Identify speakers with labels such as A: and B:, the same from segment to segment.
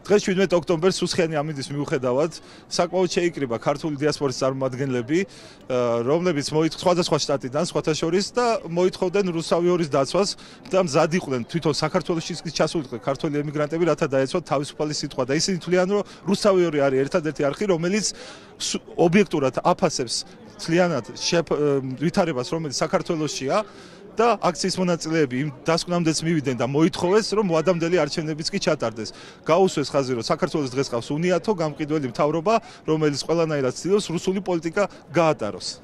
A: დღეს 17 ოქტომბერს სუსხიანი ამინდის მიუხედავად საკმაოდ შეიკრიბა ქართული დიასპორის წარმომადგენლები, რომლებიც სხვადასხვა შტატიდან, სხვათა შორის და მოითხოვდნენ რუსთავიორის დაცვას და მზად იყვნენ თვითონ საქართველოში ჩასულიყო ქართველი ემიგრანტები, რათა დაეცვათ თავისუფალი სიტყვა და ისინი თვლიან, რომ რუსთავიორი არის ერთადერთი არხი, რომელიც ობიექტურად აფასებს მთლიანად ვითარებას, რომელიც საქართველოშია. და აქციის მონაწილეები იმ დასკვნამდეც მივიდნენ და მოითხოვეს, რომ მოადამდელი არჩევნებიც კი ჩატარდეს. გაუსვეს ხაზი, რომ საქართველოს დღეს ყავს უნიათო, გამყიდველი მთავრობა, რომელიც ყველანაირად ცდილობს რუსული პოლიტიკა გაატაროს.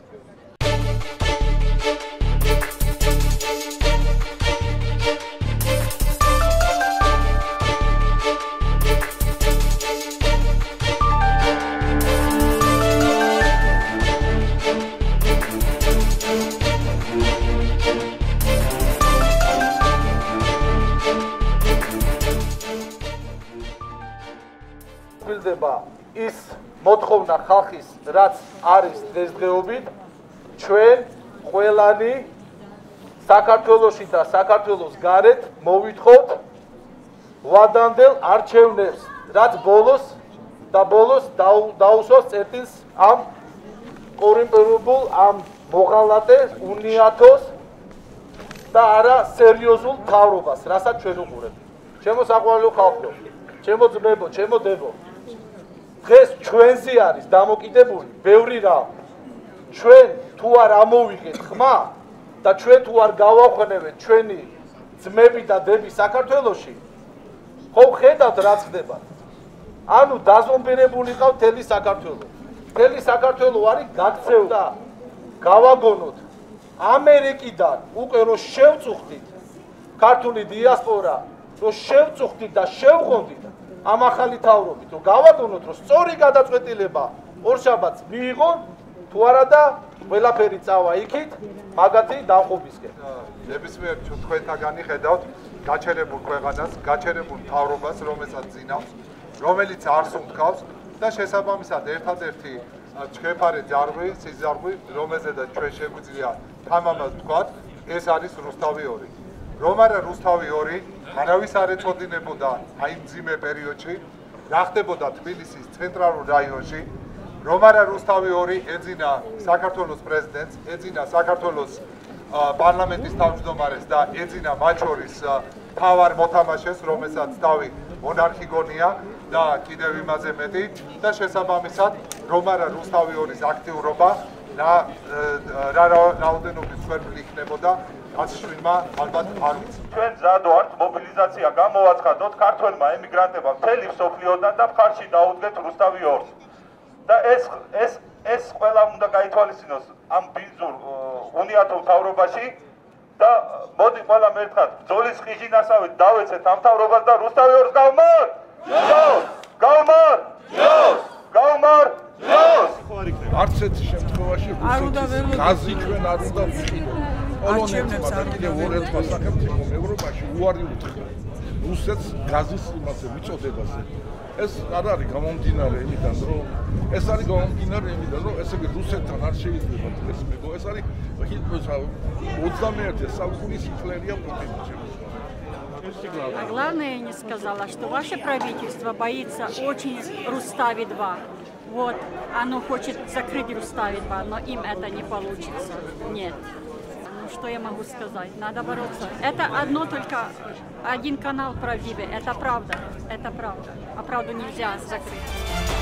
B: ის მოთხოვნა ხალხის, რაც არის დღესდღეობით, ჩვენ ყველანი საქართველოში და საქართველოს გარეთ მოვითხოვთ ვადამდელ არჩევნებს, რაც ბოლოს დაუსვას წერტილს ამ კორუმპირებულ, ამ მოღალატე უნიათოს და არა სერიოზულ მთავრობას, რასაც ჩვენ უყურებთ. ჩემო საყვარელო ხალხო, ჩემო ძმებო, ჩემო დებო, დღეს ჩვენზე არის დამოკიდებული ბევრი რამ. ჩვენ თუ არ ამოვიღეთ ხმა და ჩვენ თუ არ გავახვენებთ ჩვენი ძმები და დები საქართველოში, ხო ხედავთ რაც ხდება. ანუ დაზომბირებული ყავ მთელი საქართველო. მთელი საქართველო არის გაქცეულ და გავაგონოთ ამერიკიდან უკვე რომ შევწუხდით ქართული დიასპორა, რომ შევწუხდით და შევღონდით ამ ახალი თავრობით, რომ გავაგონოთ, რომ სწორი გადაწყვეტილება ორშაბათს მიიღონ, თუ არა და ყველაფერი წავა იქით, მაგათი დამხობისკენ.
C: ნებისმიერ თქვენთაგანი ხედავთ გაჩერებულ ქვეყანას, გაჩერებულ მთავრობას, რომელსაც ძინავს, რომელიც არ სუნთქავს და შესაბამისად ერთადერთი ჩქეფარე ძარღვი, სიზარღვი, რომელზედაც ჩვენ შეგვიძლია თამამად ვთქვათ, ეს არის რუსთავი-2. რომ არა რუსთავი-2, არავის არ ეწოდინებოდა აი მძიმე პერიოდში, რა ხდებოდა თბილისის ცენტრალურ რაიონში, რომ არა რუსთავი-2 ეძინა საქართველოს პრეზიდენტს, ეძინა საქართველოს პარლამენტის თავმჯდომარეს და ეძინა მათ შორის მთავარ მოთამაშეს, რომელსაც თავი მონარქი გონია და კიდევ იმაზე მეტი და შესაბამისად, რომ არა რუსთავი-2-ის აქტიურობა რა რაოდენობის სვერფლი იქნებოდა აცშვილმა ალბათ არ ვიცი.
A: ჩვენ მზად ვართ მობილიზაცია გამოვაცხადოთ ქართველმა ემიგრანტებმა მთელი მსოფლიოდან და მხარში დაუდგეთ რუსთავი-2-ს. და ეს ყველა უნდა გაითვალისწინოს ამ ბინძურ უნიათო მთავრობაში და მოდი ყველა მერთხად ბრძოლის ხიჟინასავით დავეცეთ ამ მთავრობას და რუსთავი-2-ს გავმარ! ჯოს! გავმარ! ჯოს! გავმარ! ჯოს!
D: არც ერთ შემთხვევაში რუსეთის გაზი ჩვენ არ უნდა ვიყიდოთ. პოლონეთმა და კიდევ ორ-ერთმა სახელმწიფომ ევროპაში უარი უთხრა რუსეთს გაზის იმაზე მიწოდებაზე. ეს არ არის გამომდინარე იმიდან, რომ ეს არის გამომდინარე იმიდან, რომ ესე იგი რუსეთთან არ შეიძლება დღეს მეგო, ეს არის 21 საუკუნის ჰიტლერია პუტინი.
E: А главное, я не сказала, что ваше правительство боится очень Рустави-2. Вот, оно хочет закрыть Рустави-2, но им это не получится. Нет. Ну, что я могу сказать? Надо бороться. Это одно только, один канал правдивый. Это правда. Это правда. А правду нельзя закрыть.